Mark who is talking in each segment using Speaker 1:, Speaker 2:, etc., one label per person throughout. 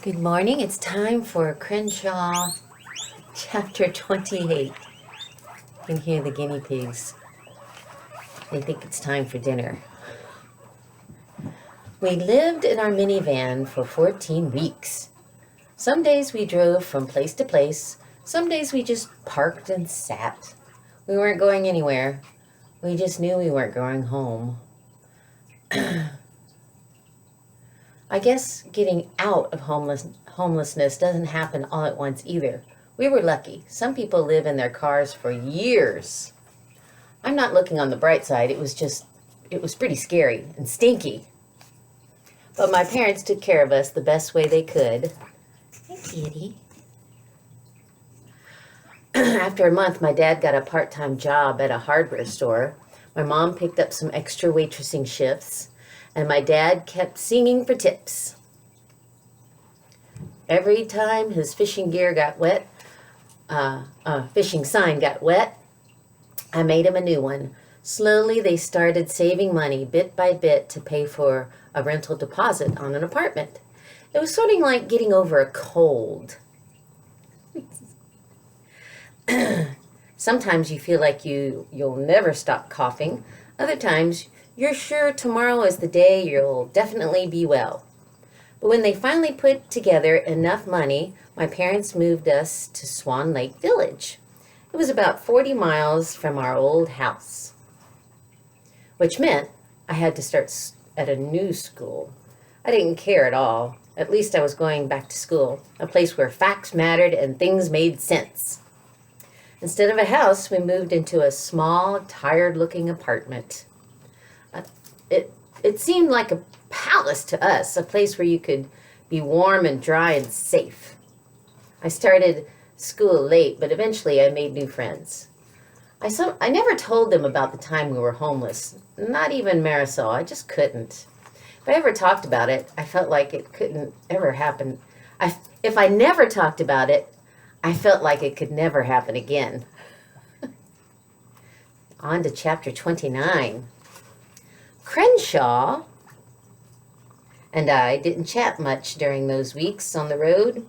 Speaker 1: Good morning. It's time for Crenshaw chapter 28. You can hear the guinea pigs. They think it's time for dinner. We lived in our minivan for 14 weeks. Some days we drove from place to place. Some days we just parked and sat. We weren't going anywhere. We just knew we weren't going home. I guess getting out of homelessness doesn't happen all at once either. We were lucky. Some people live in their cars for years. I'm not looking on the bright side. It was pretty scary and stinky. But my parents took care of us the best way they could. Hey, kitty. After a month, my dad got a part-time job at a hardware store. My mom picked up some extra waitressing shifts, and my dad kept singing for tips. Every time his fishing gear got wet, fishing sign got wet, I made him a new one. Slowly, they started saving money bit by bit to pay for a rental deposit on an apartment. It was sort of like getting over a cold. Sometimes you feel like you'll never stop coughing. Other times, you're sure tomorrow is the day you'll definitely be well. But when they finally put together enough money, my parents moved us to Swan Lake Village. It was about 40 miles from our old house, which meant I had to start at a new school. I didn't care at all. At least I was going back to school, a place where facts mattered and things made sense. Instead of a house, we moved into a small, tired-looking apartment. It seemed like a palace to us, a place where you could be warm and dry and safe. I started school late, but eventually I made new friends. I never told them about the time we were homeless, not even Marisol. I just couldn't. If I ever talked about it, I felt like it couldn't ever happen. If I never talked about it, I felt like it could never happen again. On to chapter 29. Crenshaw and I didn't chat much during those weeks on the road.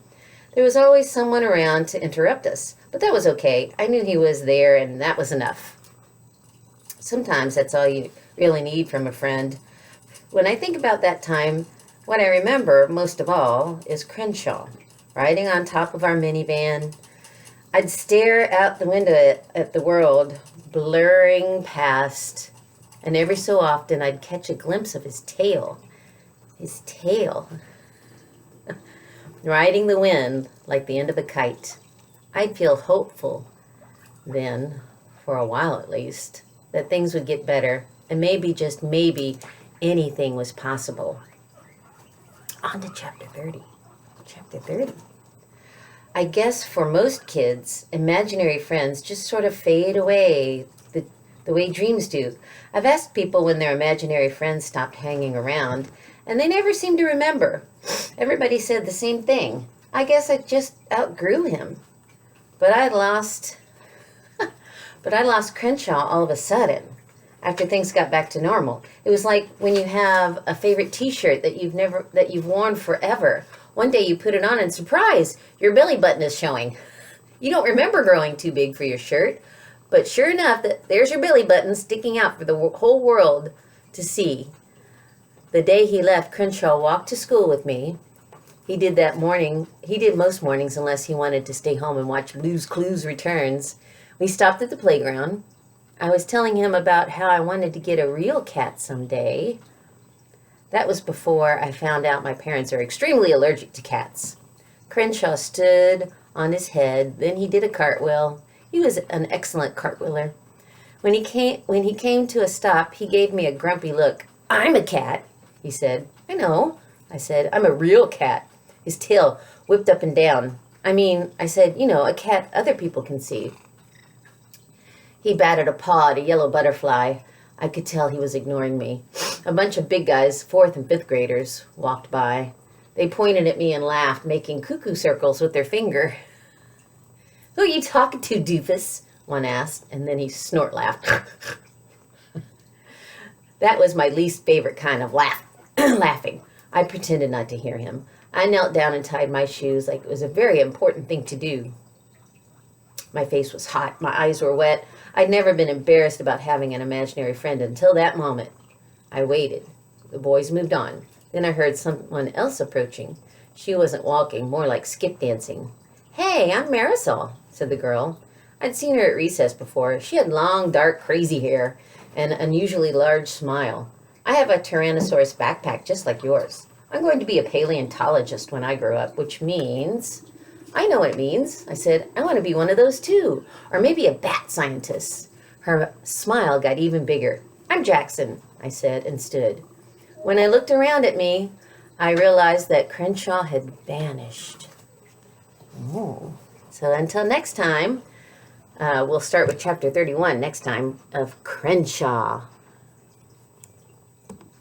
Speaker 1: There was always someone around to interrupt us, but that was okay. I knew he was there, and that was enough. Sometimes that's all you really need from a friend. When I think about that time, what I remember most of all is Crenshaw, riding on top of our minivan. I'd stare out the window at the world, blurring past, and every so often I'd catch a glimpse of his tail. His tail. Riding the wind like the end of a kite. I'd feel hopeful then, for a while at least, that things would get better, and maybe, just maybe, anything was possible. On to chapter 30. Chapter 30. I guess for most kids, imaginary friends just sort of fade away the way dreams do. I've asked people when their imaginary friends stopped hanging around, and they never seem to remember. Everybody said the same thing. I guess I just outgrew him. But I lost Crenshaw all of a sudden, after things got back to normal. It was like when you have a favorite t-shirt that you've worn forever. One day you put it on and surprise, your belly button is showing. You don't remember growing too big for your shirt, but sure enough, there's your belly button sticking out for the whole world to see. The day he left, Crenshaw walked to school with me. He did most mornings unless he wanted to stay home and watch Blue's Clues Returns. We stopped at the playground. I was telling him about how I wanted to get a real cat someday. That was before I found out my parents are extremely allergic to cats. Crenshaw stood on his head, then he did a cartwheel. He was an excellent cartwheeler. When he came to a stop, he gave me a grumpy look. "I'm a cat," he said. "I know," I said. "I'm a real cat." His tail whipped up and down. I said, a cat other people can see. He batted a paw at a yellow butterfly. I could tell he was ignoring me. A bunch of big guys, 4th and 5th graders, walked by. They pointed at me and laughed, making cuckoo circles with their finger. "Who are you talking to, doofus?" one asked, and then he snort laughed. That was my least favorite kind of laughing. I pretended not to hear him. I knelt down and tied my shoes like it was a very important thing to do. My face was hot. My eyes were wet. I'd never been embarrassed about having an imaginary friend until that moment. I waited. The boys moved on. Then I heard someone else approaching. She wasn't walking, more like skip dancing. "Hey, I'm Marisol," said the girl. I'd seen her at recess before. She had long, dark, crazy hair and an unusually large smile. "I have a Tyrannosaurus backpack just like yours. I'm going to be a paleontologist when I grow up, which means..." "I know what it means," I said. "I want to be one of those too. Or maybe a bat scientist." Her smile got even bigger. "I'm Jackson," I said, and stood. When I looked around at me, I realized that Crenshaw had vanished. Oh. So until next time, we'll start with chapter 31 next time of Crenshaw.